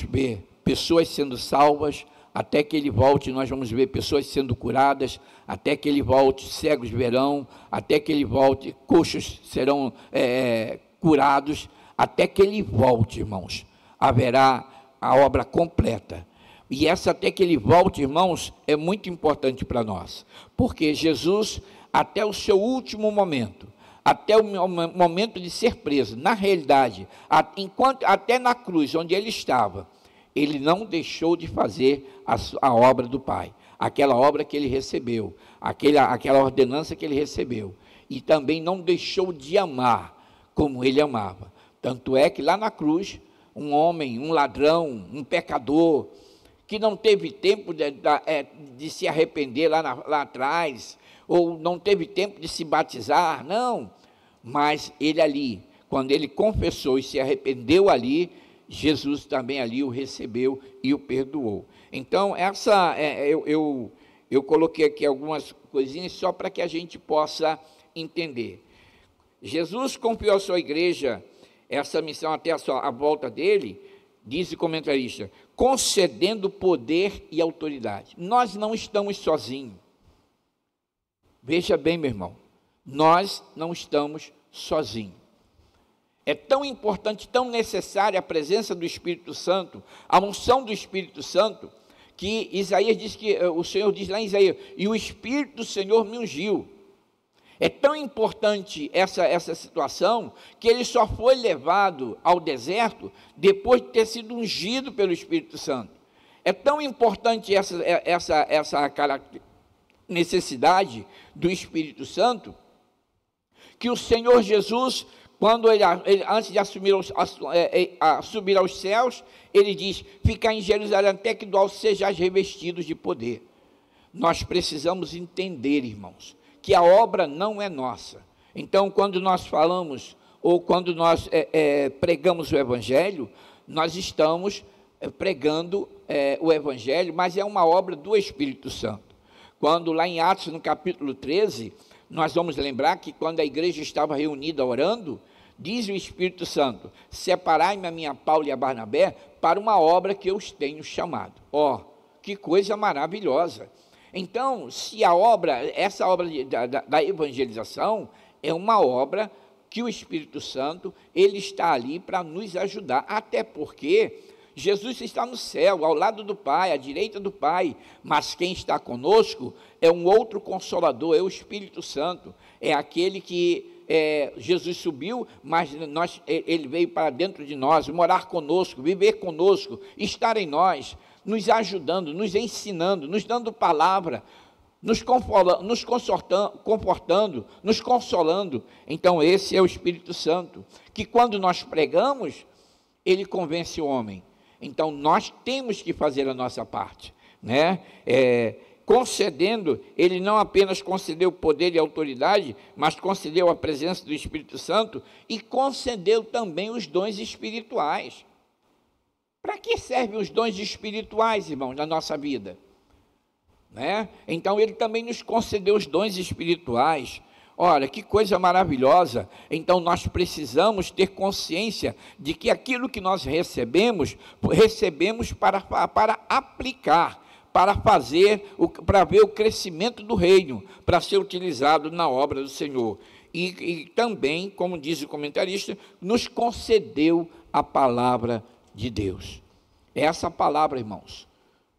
ver pessoas sendo salvas. Até que ele volte, nós vamos ver pessoas sendo curadas. Até que ele volte, cegos verão. Até que ele volte, coxos serão curados. Até que ele volte, irmãos, haverá a obra completa. E essa até que ele volte, irmãos, é muito importante para nós. Porque Jesus, até o seu último momento, até o momento de ser preso, na realidade, até na cruz, onde ele estava, ele não deixou de fazer a obra do Pai, aquela obra que ele recebeu, aquela ordenança que ele recebeu, e também não deixou de amar como ele amava. Tanto é que lá na cruz, um homem, um ladrão, um pecador, que não teve tempo de se arrepender lá atrás, ou não teve tempo de se batizar, não, mas ele ali, quando ele confessou e se arrependeu ali, Jesus também ali o recebeu e o perdoou. Então, eu coloquei aqui algumas coisinhas só para que a gente possa entender. Jesus confiou à sua igreja essa missão até a volta dele, diz o comentarista, concedendo poder e autoridade. Nós não estamos sozinhos. Veja bem, meu irmão, nós não estamos sozinhos. É tão importante, tão necessária a presença do Espírito Santo, a unção do Espírito Santo, que Isaías diz que, o Senhor diz lá em Isaías, e o Espírito do Senhor me ungiu. É tão importante essa situação, que ele só foi levado ao deserto depois de ter sido ungido pelo Espírito Santo. É tão importante essa necessidade do Espírito Santo, que o Senhor Jesus, quando ele antes de subir aos céus, ele diz, ficar em Jerusalém até que do alto sejais revestidos de poder. Nós precisamos entender, irmãos, que a obra não é nossa. Então, quando nós falamos, ou quando nós pregamos o Evangelho, nós estamos pregando o Evangelho, mas é uma obra do Espírito Santo. Quando lá em Atos, no capítulo 13, nós vamos lembrar que quando a igreja estava reunida orando, diz o Espírito Santo, separai-me a minha Paulo e a Barnabé para uma obra que eu os tenho chamado. Que coisa maravilhosa. Então, se essa obra da evangelização é uma obra que o Espírito Santo, ele está ali para nos ajudar, até porque Jesus está no céu, ao lado do Pai, à direita do Pai, mas quem está conosco é um outro Consolador, é o Espírito Santo, é aquele que Jesus subiu, mas ele veio para dentro de nós, morar conosco, viver conosco, estar em nós, nos ajudando, nos ensinando, nos dando palavra, nos confortando, nos consolando. Então esse é o Espírito Santo, que quando nós pregamos, ele convence o homem. Então nós temos que fazer a nossa parte, né? Concedendo, ele não apenas concedeu poder e autoridade, mas concedeu a presença do Espírito Santo e concedeu também os dons espirituais. Para que servem os dons espirituais, irmãos, na nossa vida? Né? Então, ele também nos concedeu os dons espirituais. Olha, que coisa maravilhosa. Então, nós precisamos ter consciência de que aquilo que nós recebemos para aplicar, para ver o crescimento do reino, para ser utilizado na obra do Senhor. E também, como diz o comentarista, nos concedeu a palavra de Deus. É essa palavra, irmãos,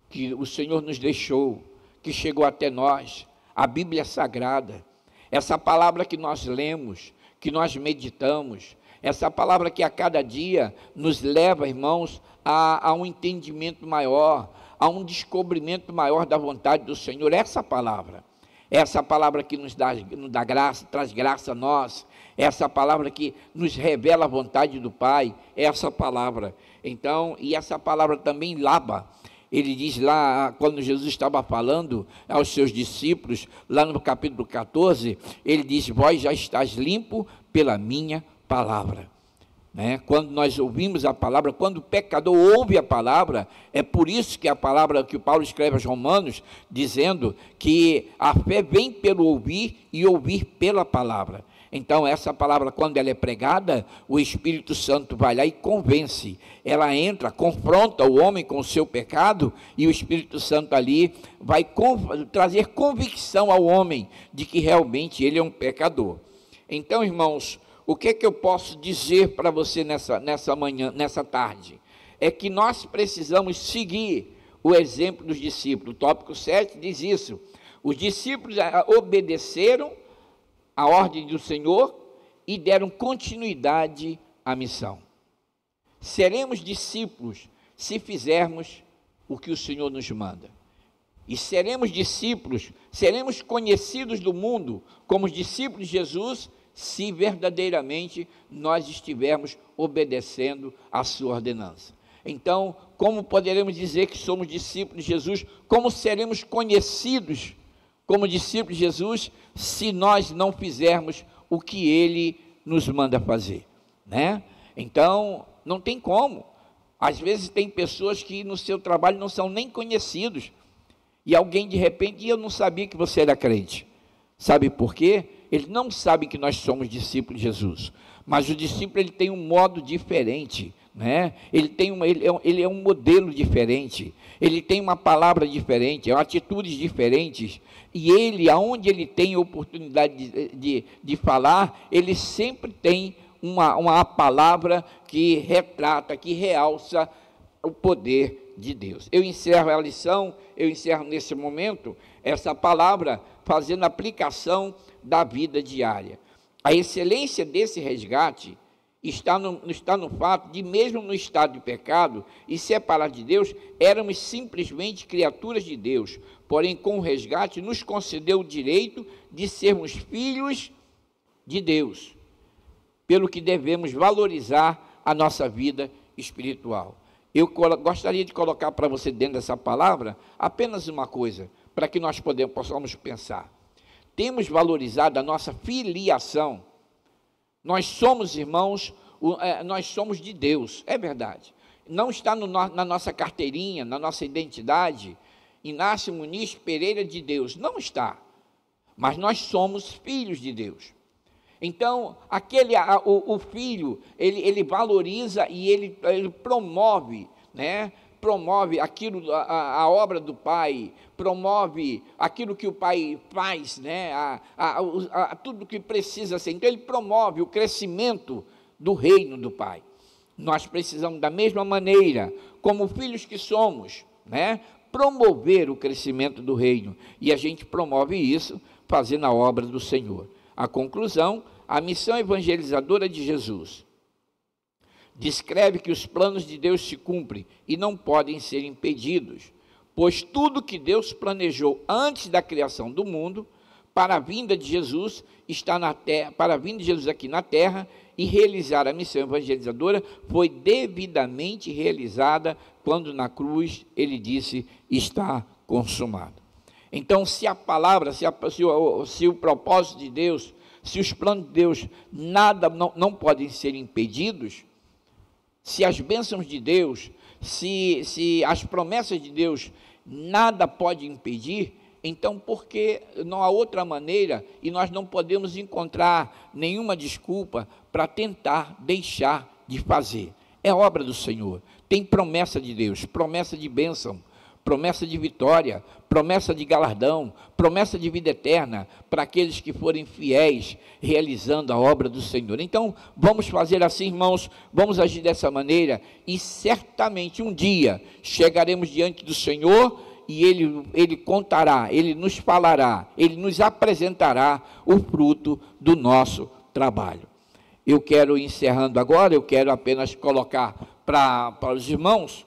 que o Senhor nos deixou, que chegou até nós, a Bíblia Sagrada, essa palavra que nós lemos, que nós meditamos, essa palavra que a cada dia nos leva, irmãos, a um entendimento maior, a um descobrimento maior da vontade do Senhor. Essa palavra que nos dá graça, traz graça a nós, essa palavra que nos revela a vontade do Pai, essa palavra. Então, e essa palavra também lava. Ele diz lá, quando Jesus estava falando aos seus discípulos, lá no capítulo 14, ele diz: vós já estáis limpo pela minha palavra. Né? Quando nós ouvimos a palavra, quando o pecador ouve a palavra, é por isso que a palavra que o Paulo escreve aos Romanos, dizendo que a fé vem pelo ouvir e ouvir pela palavra. Então, essa palavra, quando ela é pregada, o Espírito Santo vai lá e convence. Ela entra, confronta o homem com o seu pecado, e o Espírito Santo ali vai trazer convicção ao homem de que realmente ele é um pecador. Então, irmãos, o que é que eu posso dizer para você nessa manhã, nessa tarde? É que nós precisamos seguir o exemplo dos discípulos. O tópico 7 diz isso. Os discípulos obedeceram a ordem do Senhor e deram continuidade à missão. Seremos discípulos se fizermos o que o Senhor nos manda. E seremos discípulos, seremos conhecidos do mundo como os discípulos de Jesus, se verdadeiramente nós estivermos obedecendo a sua ordenança. Então, como poderemos dizer que somos discípulos de Jesus? Como seremos conhecidos como discípulos de Jesus, se nós não fizermos o que ele nos manda fazer, né? Então, não tem como. Às vezes tem pessoas que no seu trabalho não são nem conhecidos, e alguém de repente: eu não sabia que você era crente. Sabe por quê? Eles não sabem que nós somos discípulos de Jesus, mas o discípulo ele tem um modo diferente, né? Ele é um modelo diferente, ele tem uma palavra diferente, atitudes diferentes, e ele, aonde ele tem oportunidade de falar, ele sempre tem uma palavra que retrata, que realça o poder de Deus. Eu encerro a lição, eu encerro nesse momento essa palavra fazendo aplicação da vida diária. A excelência desse resgate está no fato de, mesmo no estado de pecado e separados de Deus, éramos simplesmente criaturas de Deus, porém com o resgate nos concedeu o direito de sermos filhos de Deus, pelo que devemos valorizar a nossa vida espiritual. Eu gostaria de colocar para você, dentro dessa palavra, apenas uma coisa, para que nós possamos pensar. Temos valorizado a nossa filiação. Nós somos, irmãos, nós somos de Deus, é verdade. Não está na nossa carteirinha, na nossa identidade, Inácio Muniz Pereira de Deus, não está. Mas nós somos filhos de Deus. Então, o filho, ele valoriza e ele promove, né? Promove aquilo, a obra do Pai, promove aquilo que o Pai faz, né? Tudo que precisa ser. Então, ele promove o crescimento do reino do Pai. Nós precisamos, da mesma maneira, como filhos que somos, né? Promover o crescimento do reino. E a gente promove isso fazendo a obra do Senhor. A conclusão: a missão evangelizadora de Jesus descreve que os planos de Deus se cumprem e não podem ser impedidos, pois tudo que Deus planejou antes da criação do mundo, para a vinda de Jesus, está na terra, para a vinda de Jesus aqui na terra, e realizar a missão evangelizadora foi devidamente realizada quando na cruz ele disse: está consumado. Então, se a palavra, se o propósito de Deus, se os planos de Deus não podem ser impedidos, se as bênçãos de Deus, se as promessas de Deus nada pode impedir, então por que não há outra maneira e nós não podemos encontrar nenhuma desculpa para tentar deixar de fazer? É obra do Senhor, tem promessa de Deus, promessa de bênção, promessa de vitória, promessa de galardão, promessa de vida eterna para aqueles que forem fiéis realizando a obra do Senhor. Então, vamos fazer assim, irmãos, vamos agir dessa maneira e certamente um dia chegaremos diante do Senhor e ele contará, ele nos falará, ele nos apresentará o fruto do nosso trabalho. Eu quero, encerrando agora, eu quero apenas colocar para os irmãos,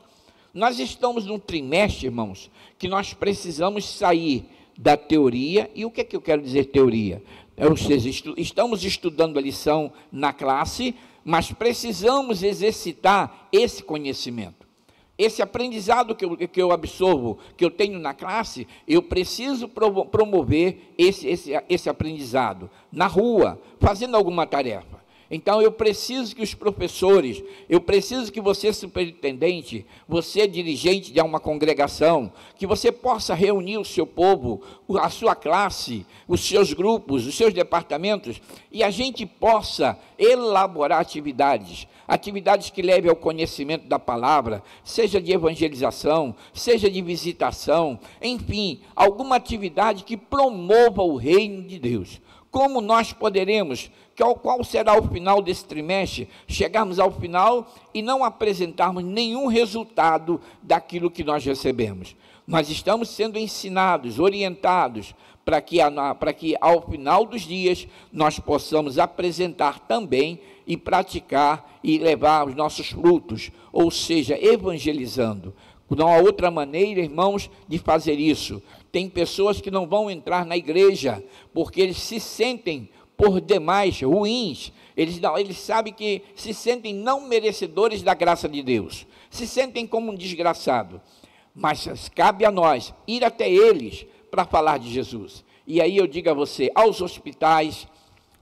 nós estamos num trimestre, irmãos, que nós precisamos sair da teoria. E o que é que eu quero dizer teoria? Ou seja, estamos estudando a lição na classe, mas precisamos exercitar esse conhecimento. Esse aprendizado que eu absorvo, que eu tenho na classe, eu preciso promover esse aprendizado na rua, fazendo alguma tarefa. Então, eu preciso que os professores, eu preciso que você, superintendente, você, dirigente de uma congregação, que você possa reunir o seu povo, a sua classe, os seus grupos, os seus departamentos, e a gente possa elaborar atividades que levem ao conhecimento da palavra, seja de evangelização, seja de visitação, enfim, alguma atividade que promova o reino de Deus. Como nós poderemos, qual será o final desse trimestre, chegarmos ao final e não apresentarmos nenhum resultado daquilo que nós recebemos? Nós estamos sendo ensinados, orientados, para que ao final dos dias nós possamos apresentar também e praticar e levar os nossos frutos, ou seja, evangelizando. Não há outra maneira, irmãos, de fazer isso. Tem pessoas que não vão entrar na igreja, porque eles se sentem, por demais, ruins. Eles sabem que se sentem não merecedores da graça de Deus. Se sentem como um desgraçado. Mas cabe a nós ir até eles para falar de Jesus. E aí eu digo a você, aos hospitais,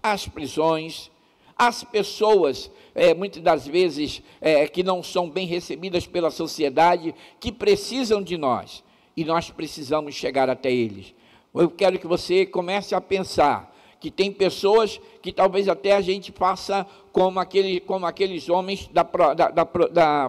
às prisões, às pessoas, muitas das vezes, que não são bem recebidas pela sociedade, que precisam de nós, e nós precisamos chegar até eles. Eu quero que você comece a pensar que tem pessoas que talvez até a gente faça como aqueles homens da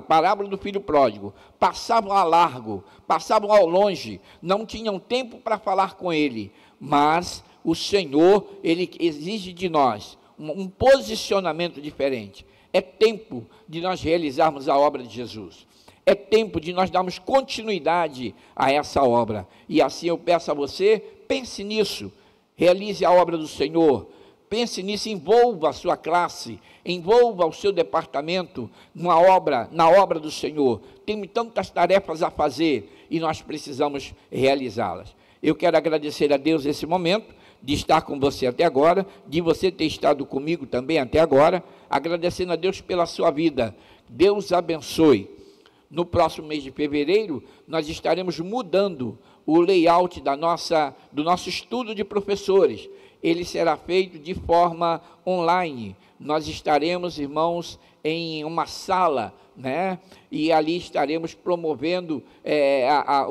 parábola do filho pródigo, passavam a largo, passavam ao longe, não tinham tempo para falar com ele, mas o Senhor, ele exige de nós um posicionamento diferente. É tempo de nós realizarmos a obra de Jesus. É tempo de nós darmos continuidade a essa obra. E assim eu peço a você, pense nisso. Realize a obra do Senhor. Pense nisso, envolva a sua classe, envolva o seu departamento na obra do Senhor. Tem tantas tarefas a fazer e nós precisamos realizá-las. Eu quero agradecer a Deus esse momento, de estar com você até agora, de você ter estado comigo também até agora, agradecendo a Deus pela sua vida. Deus abençoe. No próximo mês de fevereiro, nós estaremos mudando o layout do nosso estudo de professores. Ele será feito de forma online. Nós estaremos, irmãos, em uma sala, né? E ali estaremos promovendo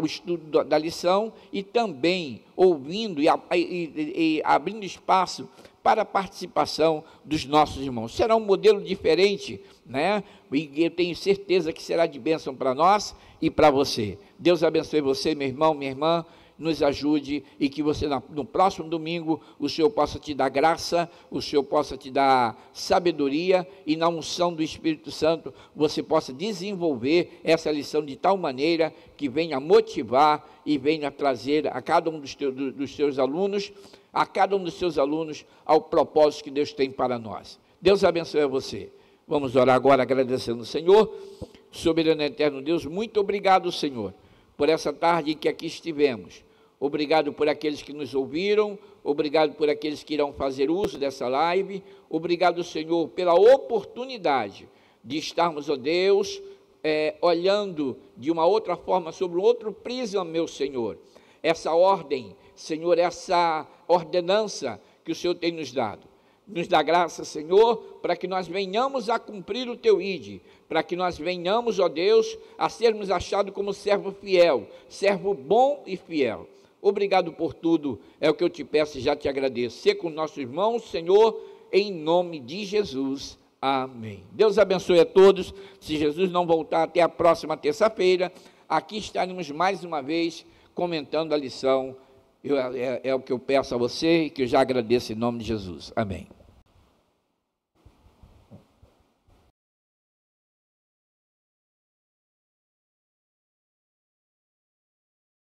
o estudo da lição e também ouvindo e abrindo espaço para a participação dos nossos irmãos. Será um modelo diferente, né? E eu tenho certeza que será de bênção para nós e para você. Deus abençoe você, meu irmão, minha irmã, nos ajude e que você, no próximo domingo, o Senhor possa te dar graça, o Senhor possa te dar sabedoria e na unção do Espírito Santo você possa desenvolver essa lição de tal maneira que venha motivar e venha trazer a cada um dos seus alunos, ao propósito que Deus tem para nós. Deus abençoe a você. Vamos orar agora agradecendo o Senhor. Soberano e eterno Deus, muito obrigado, Senhor, por essa tarde em que aqui estivemos. Obrigado por aqueles que nos ouviram, obrigado por aqueles que irão fazer uso dessa live, obrigado, Senhor, pela oportunidade de estarmos, ó Deus, olhando de uma outra forma, sobre um outro prisma, meu Senhor, essa ordem, Senhor, essa ordenança que o Senhor tem nos dado. Nos dá graça, Senhor, para que nós venhamos a cumprir o Teu ID, para que nós venhamos, ó Deus, a sermos achados como servo fiel, servo bom e fiel. Obrigado por tudo, é o que eu te peço e já te agradeço. Ser com nossos irmãos, Senhor, em nome de Jesus. Amém. Deus abençoe a todos. Se Jesus não voltar até a próxima terça-feira, aqui estaremos mais uma vez comentando a lição. É o que eu peço a você e que eu já agradeço em nome de Jesus. Amém.